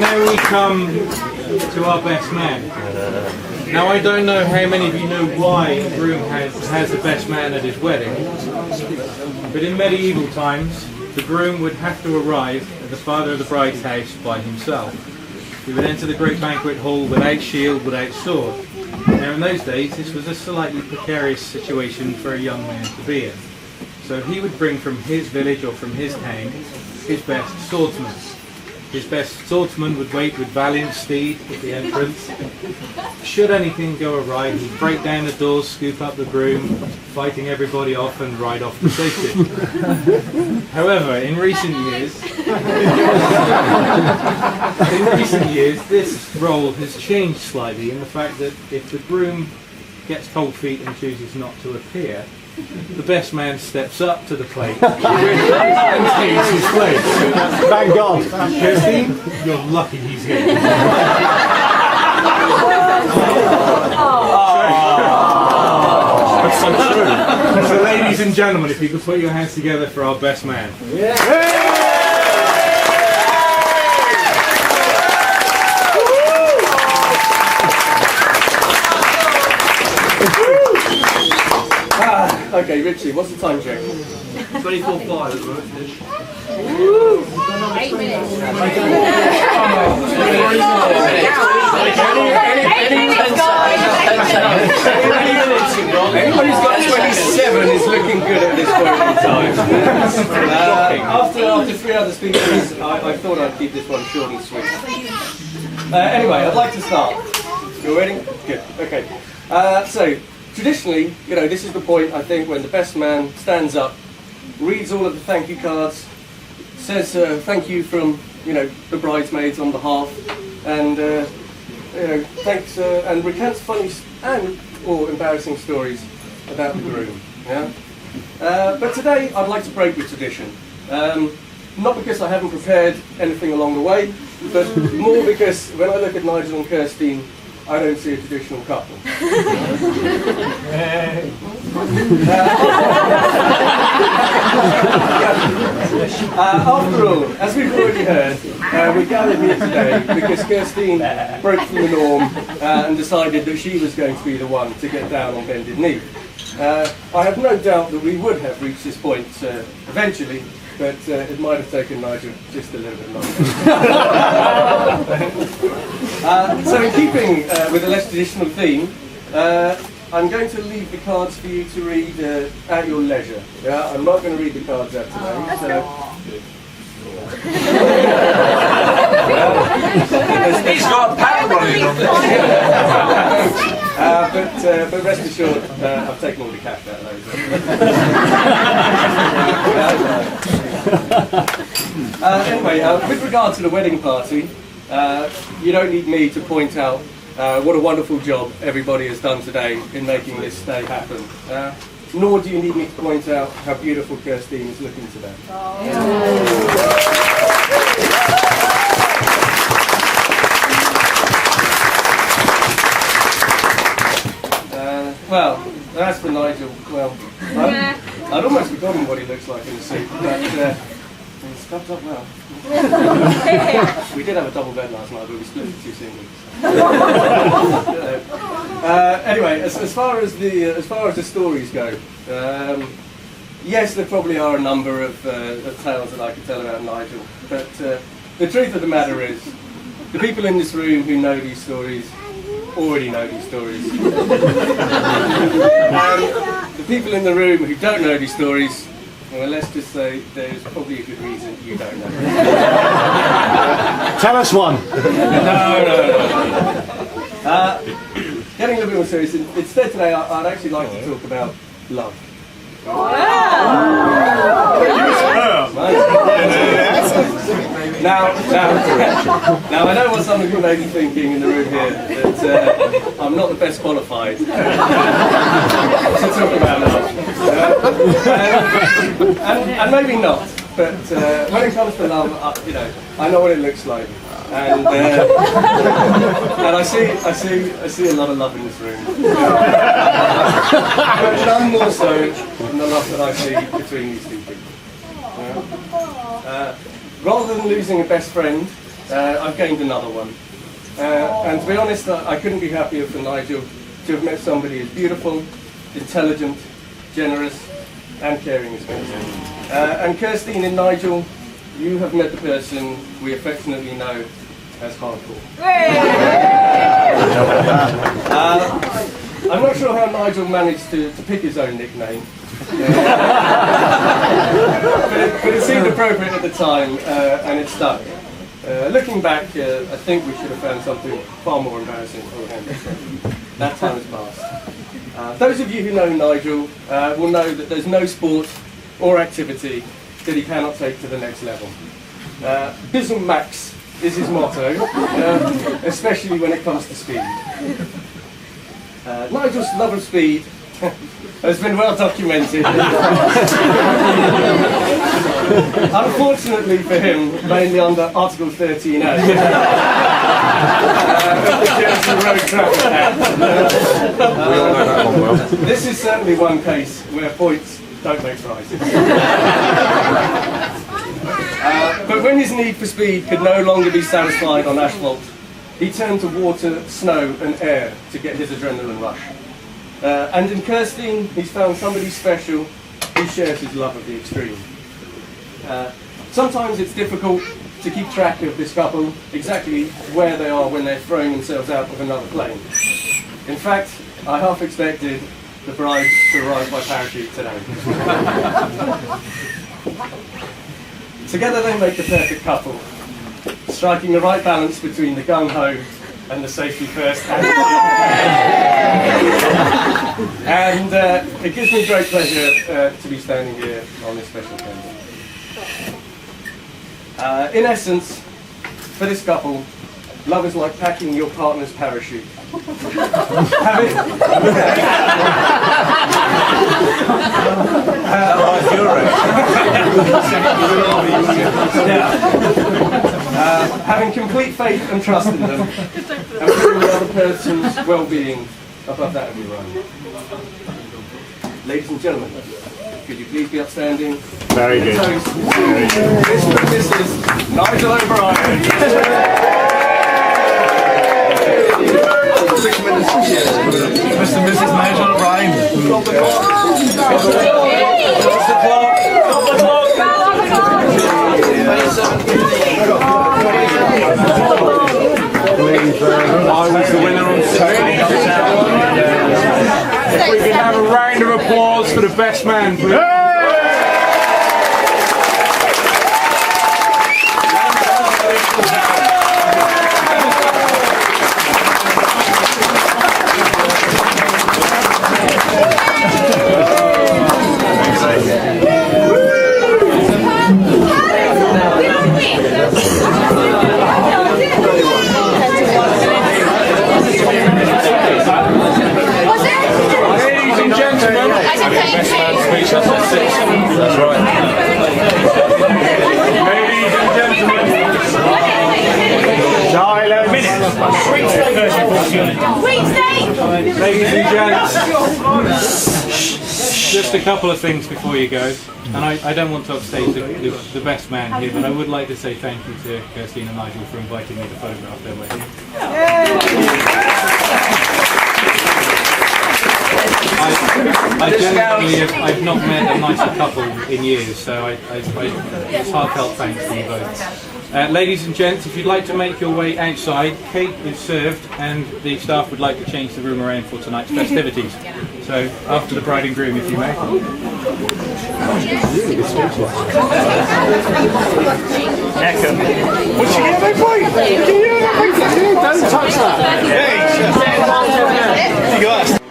now we come to our best man. Now I don't know how many of you know why a groom has the best man at his wedding, but in medieval times the groom would have to arrive at the father of the bride's house by himself. He would enter the great banquet hall without shield, without sword. Now in those days this was a slightly precarious situation for a young man to be in. So he would bring from his village or from his town his best swordsman. His best swordsman would wait with valiant steed at the entrance. Should anything go awry, he'd break down the doors, scoop up the groom, fighting everybody off and ride off to safety. However, in recent years, this role has changed slightly in the fact that if the groom gets cold feet and chooses not to appear, the best man steps up to the plate and takes his place. Thank God. Kirsty, you're lucky he's here. That's so true. So ladies and gentlemen, if you could put your hands together for our best man. Okay, Richie, what's the time check? 24:05 at the moment. 8 minutes. Anybody's got 27 is looking good at this point in time. After 3 other speakers, I thought I'd keep this one short and sweet. Anyway, I'd like to start. You ready? Good. Okay. So, traditionally, this is the point, I think, when the best man stands up, reads all of the thank you cards, says thank you from, the bridesmaids on behalf, and thanks and recounts funny or embarrassing stories about the groom. Yeah. But today, I'd like to break with tradition. Not because I haven't prepared anything along the way, but more because when I look at Nigel and Kirstine, I don't see a traditional couple. After all, as we've already heard, we're gathered here today because Kirstine broke from the norm and decided that she was going to be the one to get down on bended knee. I have no doubt that we would have reached this point eventually, but it might have taken Nigel just a little bit longer. So in keeping with a less traditional theme, I'm going to leave the cards for you to read at your leisure. Yeah, I'm not going to read the cards out today. He's got a pattern running on this. But rest assured, I've taken all the cash out of those. Anyway, with regard to the wedding party, you don't need me to point out what a wonderful job everybody has done today in making this day happen. Nor do you need me to point out how beautiful Kirstine is looking today. Well, as for Nigel, I'd almost forgotten what he looks like in the suit, but he's stuffed up well. We did have a double bed last night, but we split it 2 singles. Anyway, as far as the stories go, yes, there probably are a number of tales that I could tell about Nigel, but the truth of the matter is, the people in this room who know these stories already know these stories. And the people in the room who don't know these stories, well, let's just say there's probably a good reason you don't know. Tell us one. No. Getting a little bit more serious, instead today I'd actually like to talk about love. Now I know what some of you may be thinking in the room here, that I'm not the best qualified to talk about love. And maybe not, but when it comes to love, I know what it looks like. And I see a lot of love in this room. But none more so than the love that I see between these two people. Rather than losing a best friend, I've gained another one. And to be honest, I couldn't be happier for Nigel to have met somebody as beautiful, intelligent, generous, and caring as me. And Kirstine and Nigel, you have met the person we affectionately know as Hardcore. I'm not sure how Nigel managed to pick his own nickname, but it seemed appropriate at the time, and it stuck. Looking back, I think we should have found something far more embarrassing for him. That time has passed. Those of you who know Nigel will know that there's no sport or activity that he cannot take to the next level. Bism Max is his motto, especially when it comes to speed. Nigel's love of speed has been well documented. Unfortunately for him, mainly under Article 13A of the Jersey Road Traffic Act. This is certainly one case where points don't make prizes. But when his need for speed could no longer be satisfied on asphalt, he turned to water, snow and air to get his adrenaline rush. And in Kirstine, he's found somebody special who shares his love of the extreme. Sometimes it's difficult to keep track of this couple, exactly where they are when they're throwing themselves out of another plane. In fact, I half expected the bride to arrive by parachute today. Together they make the perfect couple, striking the right balance between the gung-ho and the safety first. And it gives me great pleasure to be standing here on this special occasion. In essence, for this couple, love is like packing your partner's parachute. Having complete faith and trust in them, and putting the other person's well-being above that of your own. Ladies and gentlemen, could you please be upstanding? Very good. Very good. This is Nigel O'Brien. 6 minutes. Mr. and Mrs. Nigel O'Brien. I was the winner on stage. If we can have a round of applause for the best man, please. That's right. Ladies and gentlemen. Ladies and gents. Just a couple of things before you go. And I don't want to upstage the best man here, but I would like to say thank you to Kirstine and Nigel for inviting me to photograph their wedding. I've not met a nicer couple in years, so it's heartfelt thanks to you both. Ladies and gents, if you'd like to make your way outside, cake is served and the staff would like to change the room around for tonight's festivities. So, after the bride and groom, if you may. What's she getting big boy? Don't touch that. Hey, you got